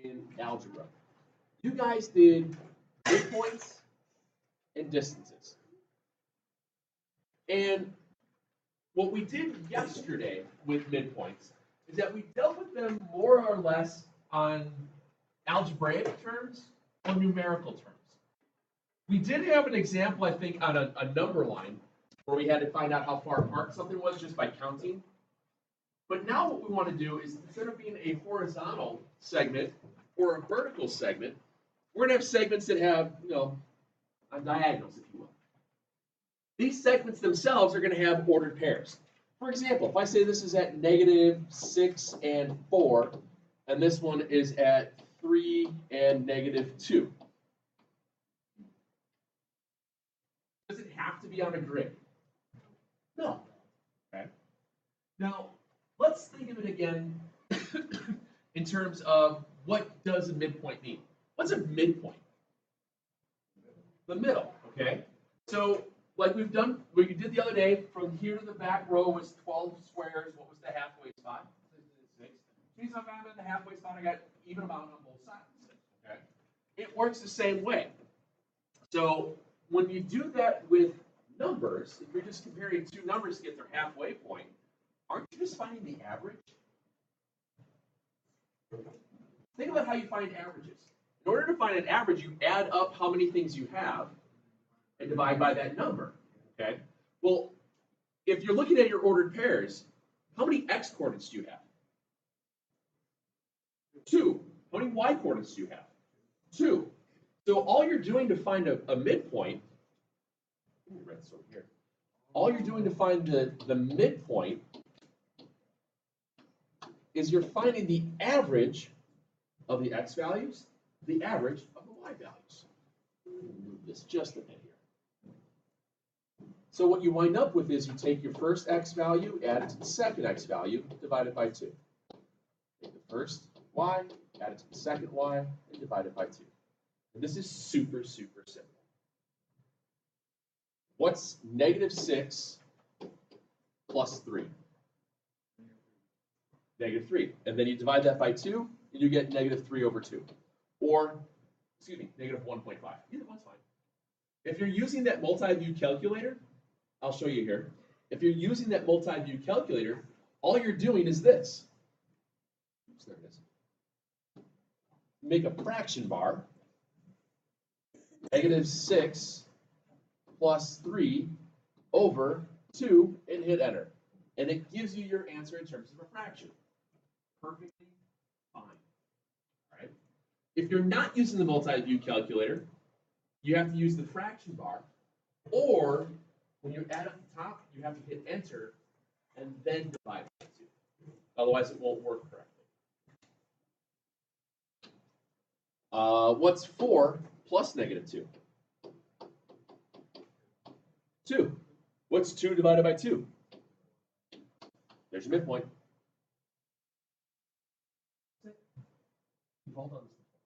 in algebra. You guys did midpoints and distances. And what we did yesterday with midpoints is that we dealt with them more or less on algebraic terms or numerical terms. We did have an example, I think, on a number line where we had to find out how far apart something was just by counting. But now what we want to do is, instead of being a horizontal segment or a vertical segment, we're going to have segments that have, diagonals, if you will. These segments themselves are going to have ordered pairs. For example, if I say this is at -6 and 4, and this one is at 3 and -2. Does it have to be on a grid? No. Okay. Now, let's think of it again in terms of what does a midpoint mean? What's a midpoint? The middle, okay? So, like we did the other day, from here to the back row was 12 squares. What was the halfway spot? 6. Means if I'm at the halfway spot, I got even amount on both sides. Okay? It works the same way. So, when you do that with numbers, if you're just comparing two numbers to get their halfway point, aren't you just finding the average? Think about how you find averages. In order to find an average, you add up how many things you have and divide by that number. Okay? Well, if you're looking at your ordered pairs, how many x coordinates do you have? 2. How many y coordinates do you have? 2. So all you're doing to find a midpoint, let me write this over here. All you're doing to find the midpoint is you're finding the average of the x values, the average of the y values. Move this just a bit here. So what you wind up with is you take your first x value, add it to the second x value, divide it by 2. Take the first y, add it to the second y, and divide it by 2. And this is super, super simple. What's -6 plus 3? -3. And then you divide that by 2, and you get -3/2. Or, excuse me, -1.5. Either one's fine. If you're using that multi-view calculator, I'll show you here. If you're using that multi-view calculator, all you're doing is this. Oops, there it is. Make a fraction bar. -6 plus 3 over 2, and hit enter. And it gives you your answer in terms of a fraction. Perfectly fine. All right. If you're not using the multi-view calculator, you have to use the fraction bar, or when you add up the top, you have to hit enter and then divide by 2. Otherwise, it won't work correctly. What's 4 plus -2? 2. What's 2 divided by 2? There's your midpoint. You've all done this before.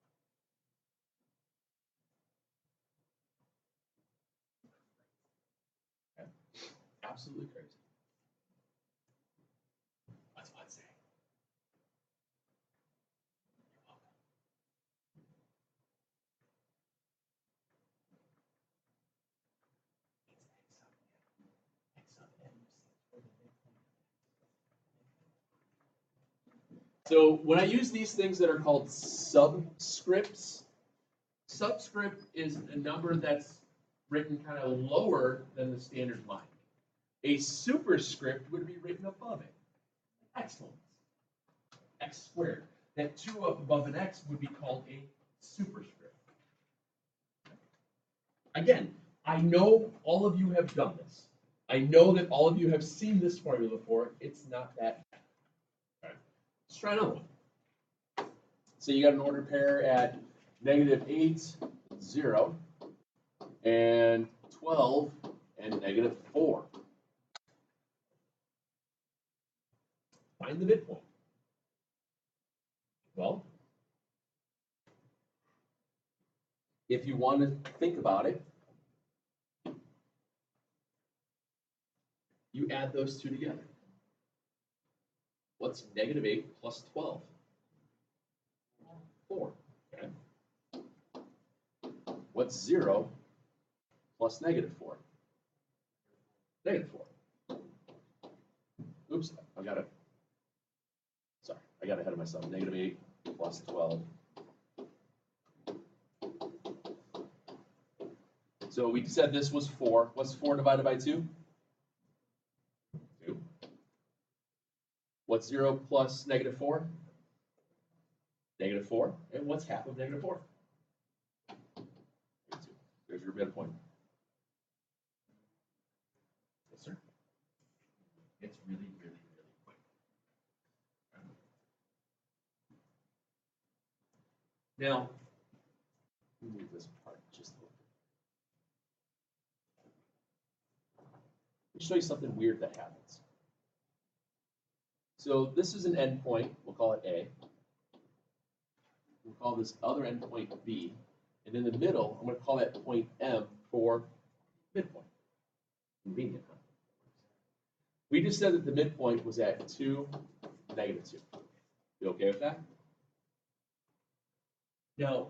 Okay. Absolutely crazy. That's what I'd say. You're welcome. So when I use these things that are called subscripts, subscript is a number that's written kind of lower than the standard line. A superscript would be written above it. Excellent. X squared. That 2 up above an x would be called a superscript. Again, I know all of you have done this. I know that all of you have seen this formula before. It's not that bad. Right. Let's try another one. So you got an ordered pair at -8, 0, and 12, and -4. Find the midpoint. Well, if you want to think about it, you add those two together. What's -8 plus 12? 4. what's 0 plus -4? -4. Oops, I got ahead of myself. -8 plus 12. So we said this was 4. What's 4 divided by 2? 2. What's 0 plus -4? -4. And what's half of -4? 2. There's your midpoint. Yes, sir? It's really, really, really quick. Now, let me move this apart just a little bit. Let me show you something weird that happens. So this is an endpoint. We'll call it A. We'll call this other endpoint B. And in the middle, I'm going to call that point M for midpoint. Convenient, huh? We just said that the midpoint was at 2, -2. You okay with that? now,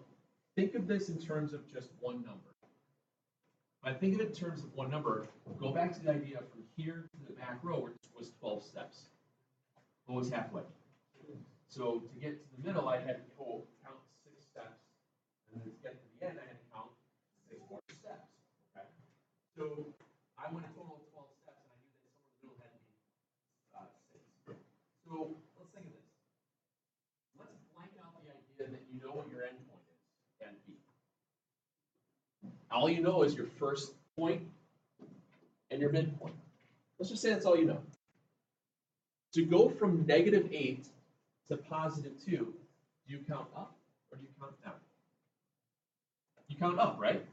think of this in terms of just one number. When I think of it in terms of one number, go back to the idea from here to the back row, which was 12 steps. What was halfway? So to get to the middle, I had to count 6 steps. And then to get to the end, I had to count 6 more steps. Okay? So I went a total of 12 steps, and I knew that somewhere in the middle had to be 6. So let's think of this. Let's blank out the idea that you know what your end point is and B. All you know is your first point and your midpoint. Let's just say that's all you know. To go from -8 to +2, do you count up or do you count down? You count up, right?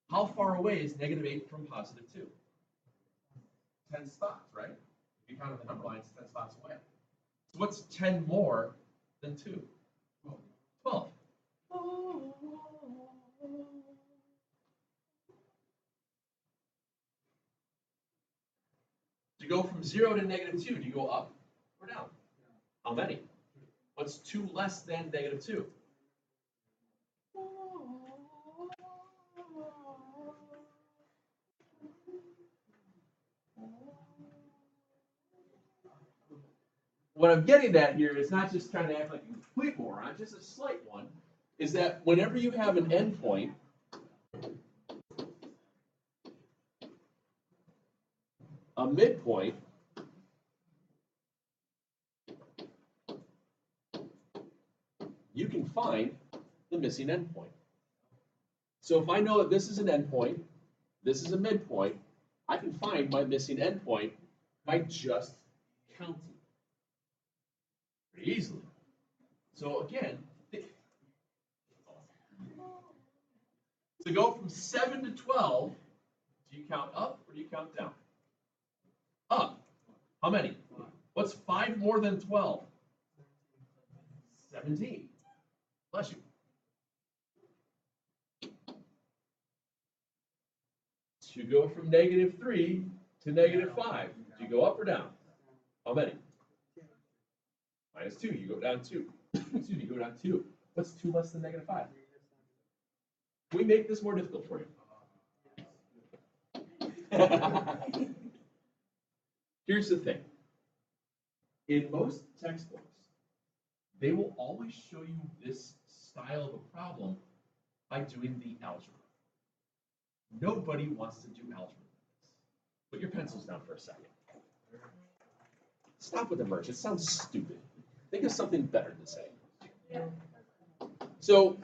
How far away is -8 from +2? 10 spots, right? If you counted the number line, it's 10 spots away. So what's 10 more than 2? 12. To go from 0 to -2, do you go up or down? How many? What's 2 less than -2? What I'm getting at here is not just trying to act like a complete moron, just a slight one, is that whenever you have an endpoint, a midpoint, you can find the missing endpoint. So if I know that this is an endpoint, this is a midpoint, I can find my missing endpoint by just counting. Pretty easily. So again, to go from 7 to 12, do you count up or do you count down? Up. How many? What's 5 more than 12? 17. Bless you. To go from -3 to -5, do you go up or down? How many? -2, you go down 2. Excuse me, you go down 2. What's 2 less than -5? Can we make this more difficult for you? Here's the thing. In most textbooks, they will always show you this style of a problem by doing the algebra. Nobody wants to do algebra. Put your pencils down for a second. Stop with the merge. It sounds stupid. Think of something better to say. So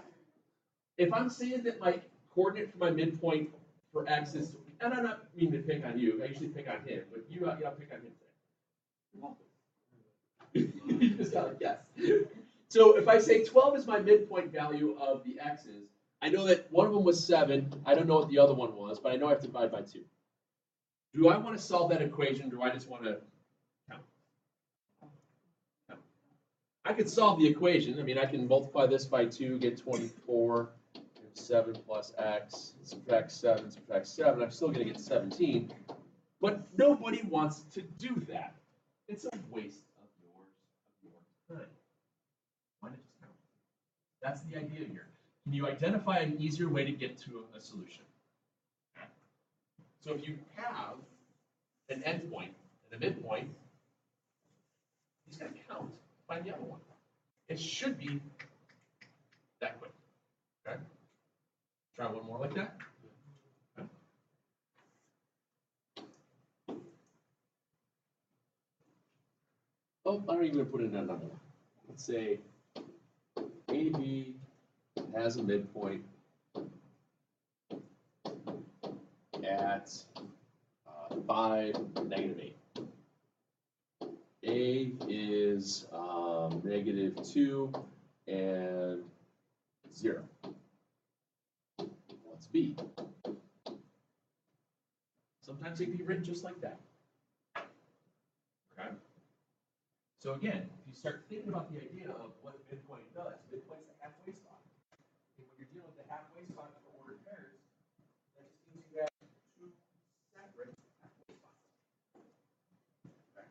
if I'm saying that my coordinate for my midpoint for x is, and I'm not meaning to pick on you, I usually pick on him, but you gotta pick on him today. You're welcome. You just gotta guess. So if I say 12 is my midpoint value of the x's, I know that one of them was 7. I don't know what the other one was, but I know I have to divide by 2. Do I want to solve that equation, or do I just want to count? I could solve the equation. I mean, I can multiply this by 2, get 24, 7 plus x, subtract 7, subtract 7. I'm still going to get 17. But nobody wants to do that. It's a waste of your time. Why not just count? That's the idea here. can you identify an easier way to get to a solution? So if you have an endpoint and a midpoint, he's going to count, find the other one. It should be that quick. Okay? Try one more like that. Okay. Oh, I'm even going to put in another one. Let's say AB has a midpoint at 5, -8. A is -2 and 0. What's B? Sometimes it can be written just like that. Okay? So again, if you start thinking about the idea of what a midpoint does, midpoint's the halfway spot. And when you're dealing with the halfway spot for ordered pairs, that just means you have two separate halfway spots. Okay?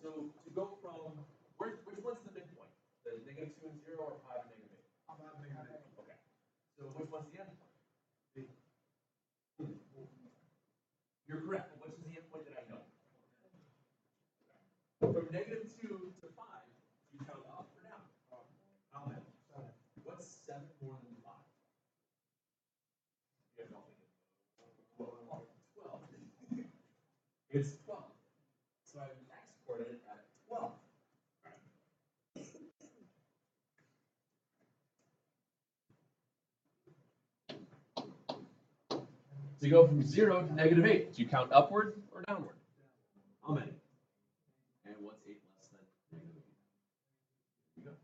So to go from, which one's the midpoint? The -2 and 0 or 5 and -8? Okay. So which one's the endpoint? You're correct, but which is the endpoint that I know? From -2 to 5, you count up or down? How many? What's 7 more than 5? You have no idea. 12. It's 12. So I exported it at 12. So you go from 0 to -8. Do you count upward or downward? How many? And what's 8 less than -8? There you go.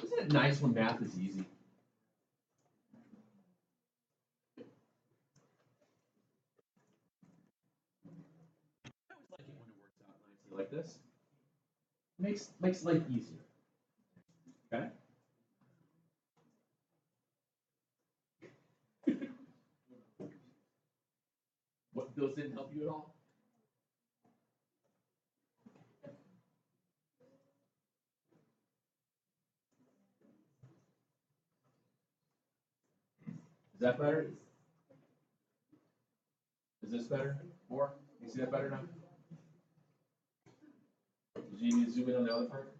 Isn't it nice when math is easy? I always like it when it works out nicely like this. Makes life easier. Okay? What, those didn't help you at all? Is that better? Is this better? More? You see that better now? Did you need to zoom in on the other part?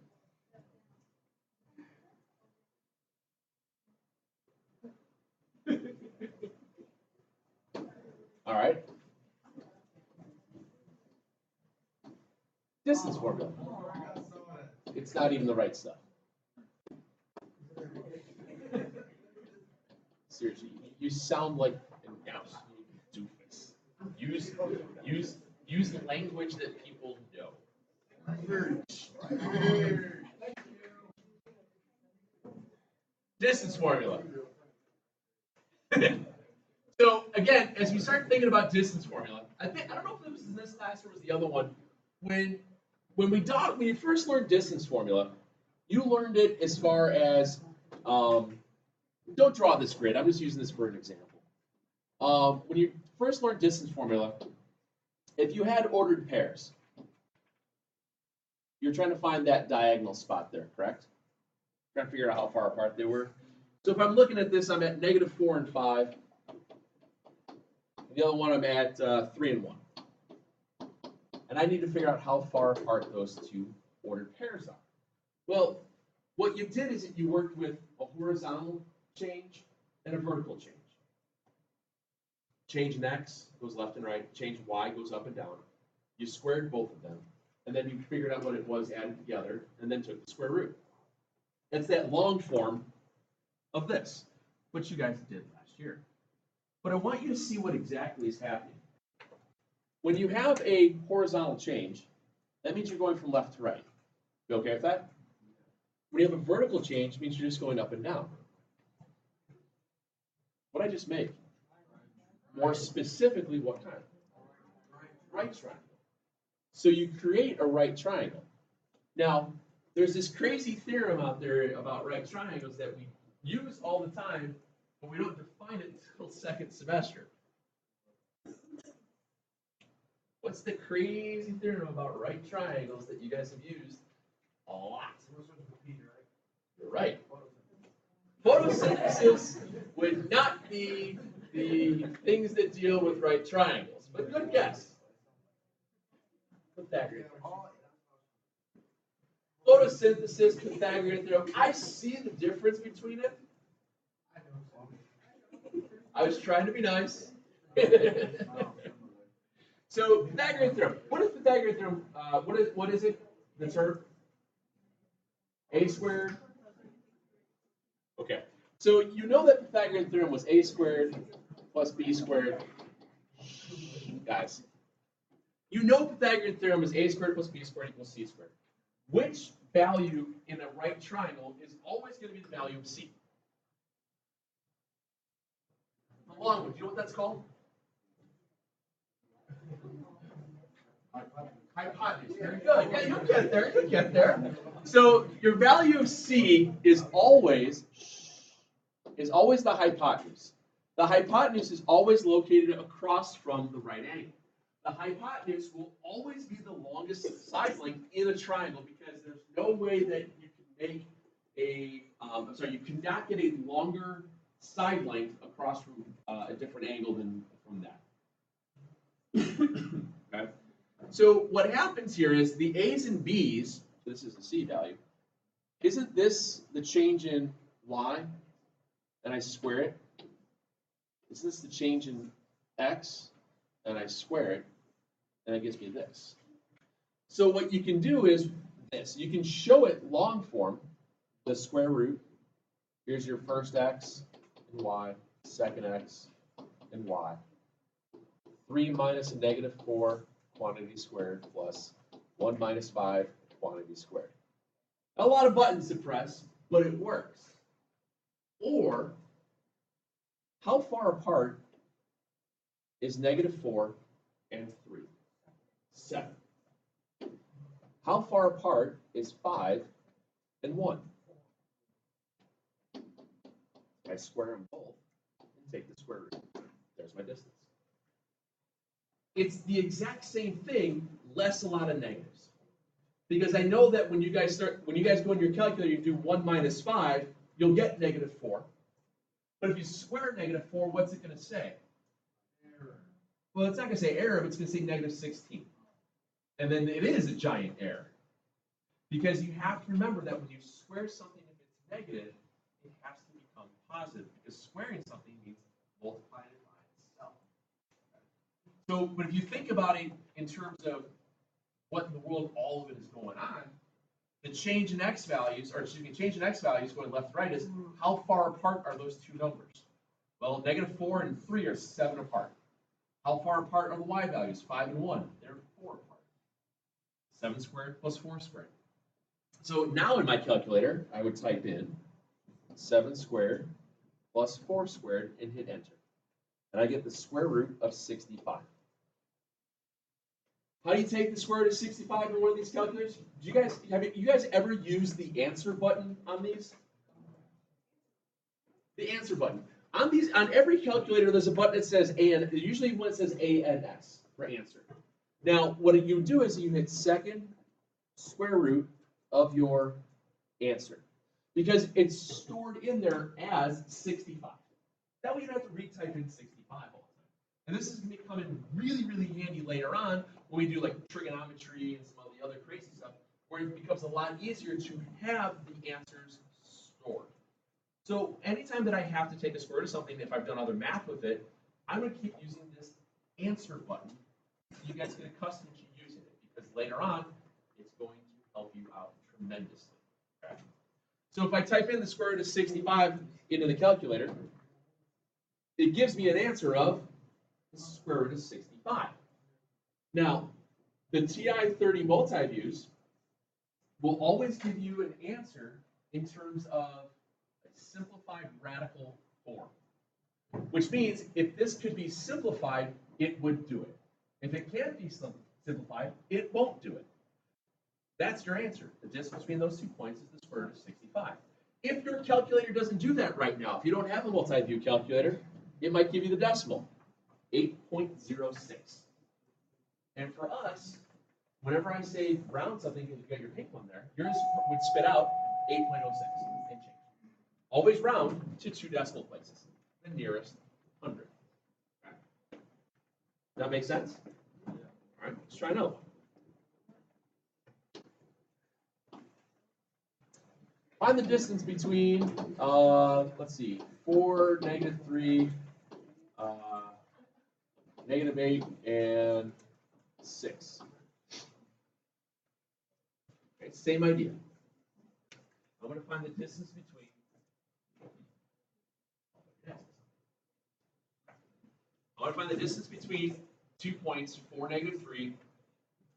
All right. Distance formula. It's not even the right stuff. Seriously, you sound like an absolute doofus. Use the language that people know. Distance formula. So again, as we start thinking about distance formula, I don't know if it was in this class or was the other one. When you first learned distance formula, you learned it as far as don't draw this grid. I'm just using this for an example. When you first learned distance formula, if you had ordered pairs, you're trying to find that diagonal spot there, correct? Trying to figure out how far apart they were. So if I'm looking at this, I'm at -4 and 5. The other one I'm at 3 and 1. And I need to figure out how far apart those two ordered pairs are. Well, what you did is that you worked with a horizontal change and a vertical change. Change in X goes left and right, change in Y goes up and down. You squared both of them, and then you figured out what it was added together, and then took the square root. That's that long form of this, which you guys did last year. But I want you to see what exactly is happening. When you have a horizontal change, that means you're going from left to right. You okay with that? When you have a vertical change, it means you're just going up and down. What did I just make? More specifically, what kind? Right triangle. So you create a right triangle. Now, there's this crazy theorem out there about right triangles that we use all the time, but we don't define it until second semester. What's the crazy theorem about right triangles that you guys have used a lot? You're right. Photosynthesis would not be the things that deal with right triangles, but good guess. Pythagorean theorem. Photosynthesis, Pythagorean theorem. I see the difference between it. I was trying to be nice. So Pythagorean theorem. What is Pythagorean theorem? What is it? The term? A squared. Okay. So you know that Pythagorean theorem was a squared plus b squared. Guys, you know Pythagorean theorem is a squared plus b squared equals c squared. Which value in a right triangle is always going to be the value of c? The long one. Do you know what that's called? Hypotenuse. Very good. Yeah, you'll get there. You'll get there. So your value of c is always the hypotenuse. The hypotenuse is always located across from the right angle. The hypotenuse will always be the longest side length in a triangle because there's no way that you can make you cannot get a longer side length across from a different angle than from that. Okay. So what happens here is the A's and B's, this is the C value, isn't this the change in y, and I square it? Is this the change in x, and I square it, and it gives me this? So what you can do is this. You can show it long form, the square root. Here's your first x and y, second x and y. 3 minus a negative 4 quantity squared plus 1 minus 5 quantity squared. A lot of buttons to press, but it works. Or, how far apart is negative 4 and 3? 7. How far apart is 5 and 1? I square them both and take the square root. There's my distance. It's the exact same thing, less a lot of negatives. Because I know that when you guys go in your calculator, you do 1 minus 5, you'll get negative 4. But if you square negative 4, what's it going to say? Error. Well, it's not going to say error, but it's going to say negative 16. And then it is a giant error. Because you have to remember that when you square something, if it's negative, it has to become positive. Because squaring something means multiplying it by itself. So, but if you think about it in terms of what in the world all of it is going on, the change in x values, or excuse me, change in x values going left to right is how far apart are those two numbers? Well, negative 4 and 3 are 7 apart. How far apart are the y values? 5 and 1. They're 4 apart. 7 squared plus 4 squared. So now in my calculator, I would type in 7 squared plus 4 squared and hit enter. And I get the square root of 65. How do you take the square root of 65 in one of these calculators? Have you guys ever used the answer button on these? The answer button. On every calculator, there's a button that says A, and usually one says A and S for answer. Now, what you do is you hit second square root of your answer because it's stored in there as 65. That way you don't have to retype in 65 all the time. And this is going to come in really, really handy later on when we do like trigonometry and some of the other crazy stuff, where it becomes a lot easier to have the answers stored. So anytime that I have to take a square root of something, if I've done other math with it, I'm going to keep using this answer button. You guys get accustomed to using it because later on, it's going to help you out tremendously. Okay? So if I type in the square root of 65 into the calculator, it gives me an answer of the square root of 65. Now, the TI-30 multiviews will always give you an answer in terms of a simplified radical form, which means if this could be simplified, it would do it. If it can't be simplified, it won't do it. That's your answer. The distance between those 2 points is the square root of 65. If your calculator doesn't do that right now, if you don't have a multi-view calculator, it might give you the decimal, 8.06. And for us, whenever I say round something, because you got your pink one there, yours would spit out 8.06 and change. Always round to 2 decimal places, the nearest 100. Okay. Does that make sense? All right, let's try another one. Find the distance between, let's see, 4, -3, -8, and 6. Okay, same idea. I'm going to find the distance between. I want to find the distance between 2 points, 4, -3,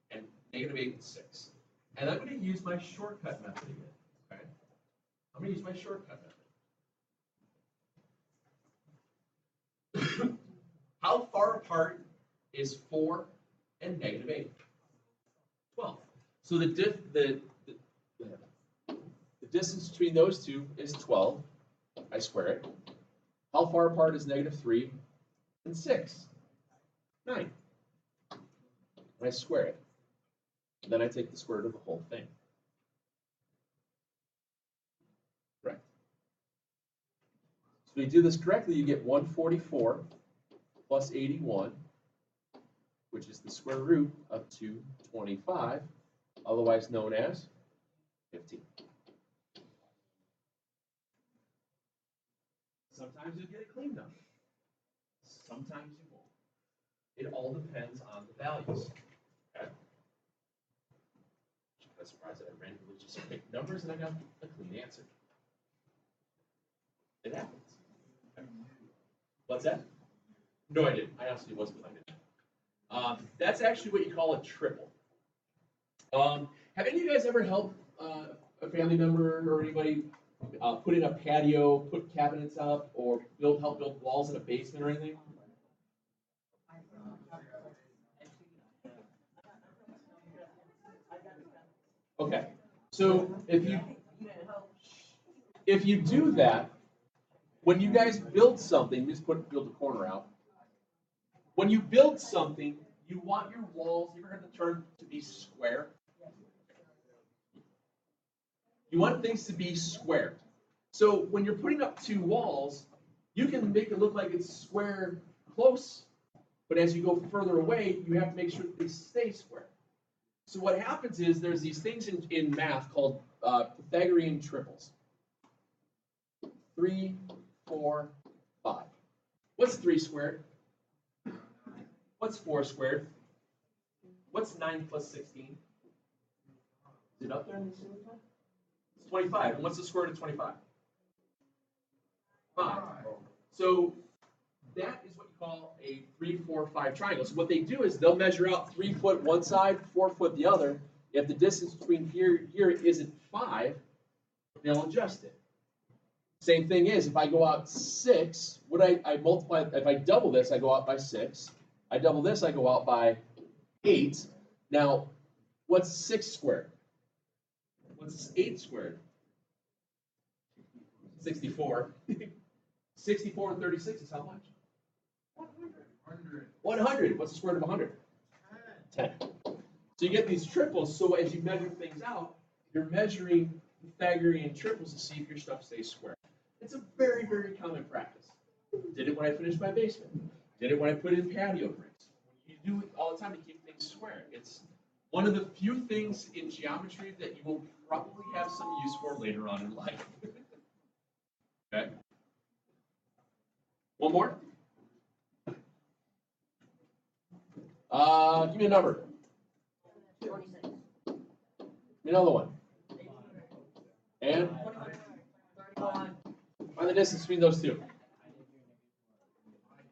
and -8 and 6. And I'm going to use my shortcut method again. Okay? I'm going to use my shortcut method. How far apart is 4 and -8? 12. So the distance between those two is 12. I square it. How far apart is -3 and 6? 9. And I square it. Then I take the square root of the whole thing. Right. So if you do this correctly, you get 144 plus 81, which is the square root of 225, otherwise known as 15. Sometimes you'll get a clean number. Sometimes you won't. It all depends on the values. Okay? I'm surprised that I randomly just picked numbers and I got a clean answer. It happens. Okay. What's that? No, I didn't. I honestly wasn't planning. That's actually what you call a triple. Have any of you guys ever helped a family member or anybody put in a patio, put cabinets up, or help build walls in a basement or anything? Okay, so if you do that, when you guys build something, just build the corner out. When you build something, you want your walls, you ever heard the term to be square? You want things to be square. So when you're putting up 2 walls, you can make it look like it's square close, but as you go further away, you have to make sure that they stay square. So what happens is there's these things in math called Pythagorean triples. 3, 4, 5. What's 3 squared? What's 4 squared? What's 9 plus 16? Is it up there in the ceiling? It's 25. And what's the square root of 25? 5. So that is what you call a 3, 4, 5 triangle. So what they do is they'll measure out 3 foot one side, 4 foot the other. If the distance between here isn't 5, they'll adjust it. Same thing is, if I go out 6, what I multiply, if I double this, I go out by 6. I double this, I go out by 8. Now, what's 6 squared? What's 8 squared? 64. 64 and 36 is how much? 100. 100. What's the square root of 100? 10. So you get these triples, so as you measure things out, you're measuring Pythagorean triples to see if your stuff stays square. It's a very, very common practice. Did it when I finished my basement. Did it when I put in patio bricks. You do it all the time to keep things square. It's one of the few things in geometry that you will probably have some use for later on in life. Okay. One more. Give me a number. 26. Give me another one. And 31. find the distance between those two.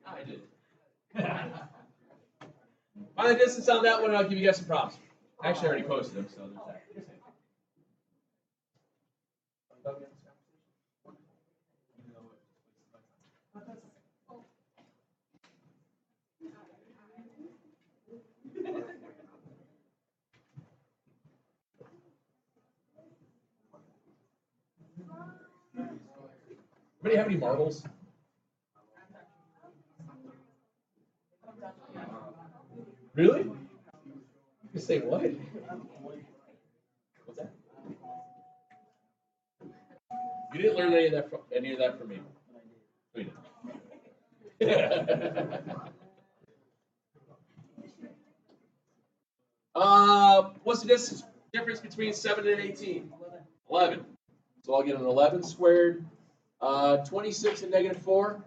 I did. Find the distance on that one, and I'll give you guys some props. Actually, I already posted them, so there's that. Anybody have any marbles? Really? You say what? What's that? You didn't learn any of that from me. No, you didn't. What's the difference between 7 and 18? 11. So I'll get an 11 squared. 26 and negative 4.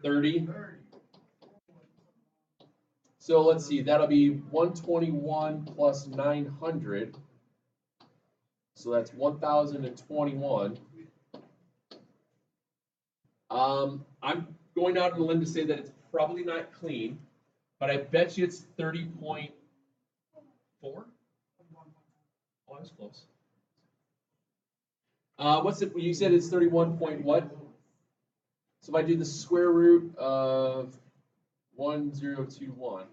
30. So let's see, that'll be 121 plus 900. So that's 1,021. I'm going out on a limb to say that it's probably not clean, but I bet you it's 30.4. Oh, I was close. What's it? You said it's 31 point what? So if I do the square root of 1021.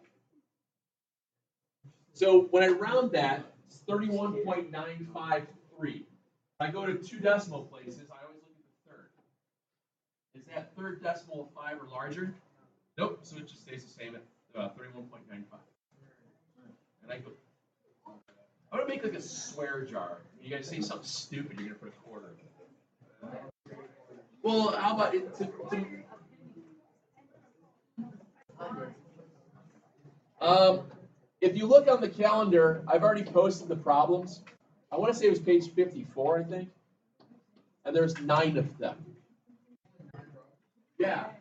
So when I round that, it's 31.953. If I go to 2 decimal places, I always look at the third. Is that third decimal 5 or larger? Nope, so it just stays the same at 31.95. And I go, I'm gonna make like a swear jar. You guys say something stupid, you're gonna put a quarter in it. Well, how about it? If you look on the calendar, I've already posted the problems. I want to say it was page 54, I think. And there's 9 of them. Yeah.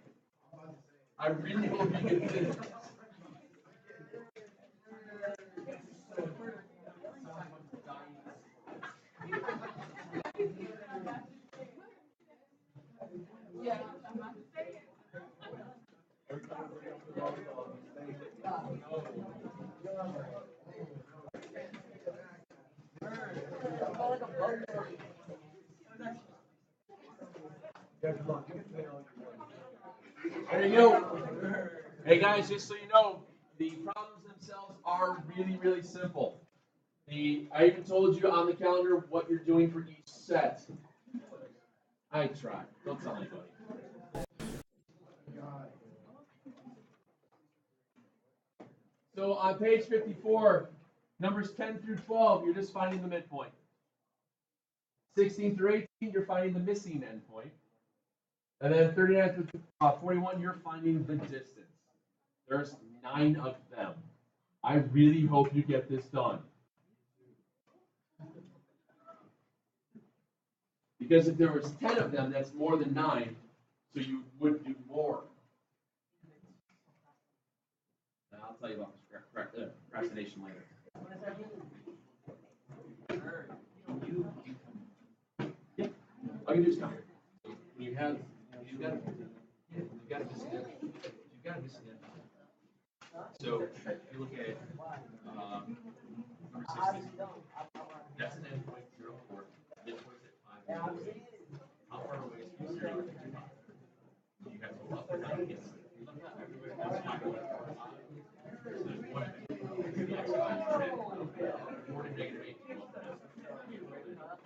I really hope you can finish. There you go. Hey guys, just so you know, the problems themselves are really, really simple. I even told you on the calendar what you're doing for each set. I tried. Don't tell anybody. So on page 54, numbers 10 through 12, you're just finding the midpoint. 16 through 18, you're finding the missing endpoint. And then 39 through 41, you're finding the distance. There's 9 of them. I really hope you get this done. Because if there was 10 of them, that's more than 9, so you would do more. Now, I'll tell you about procrastination later. Yeah, all you do is come. When you have, you've got to miss it. You've got to miss it. So if you look at number 16, that's an endpoint 0.4. Midpoint's at 5. How far away is 0 to 5? You have to go up or down against it. Everywhere goes 5 or 5. So there's 1 the x value is 10. 4 to negative 8 to go up or down.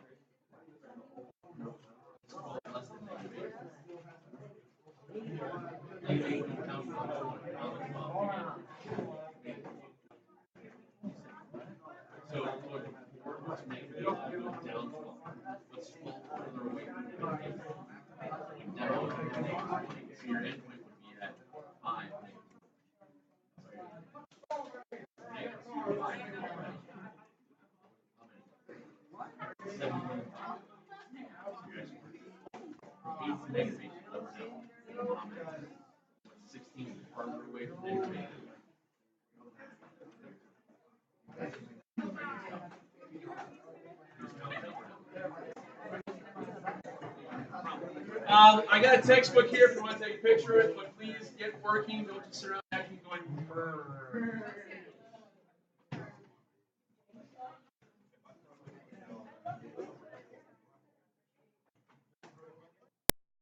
It's called less than negative 8. Negative 8 you count from 1 to 12. So going from 4 to negative 8, you go down 12. Let's fall further away from negative 8. Going down to negative 20. So your endpoint would be at 5. Negative 2 to 5. How many? 7. So you guys from 8 to negative 8, you level down. 16 is farther away from negative 8. I got a textbook here if you want to take a picture of it, but please get working. Don't just sit around.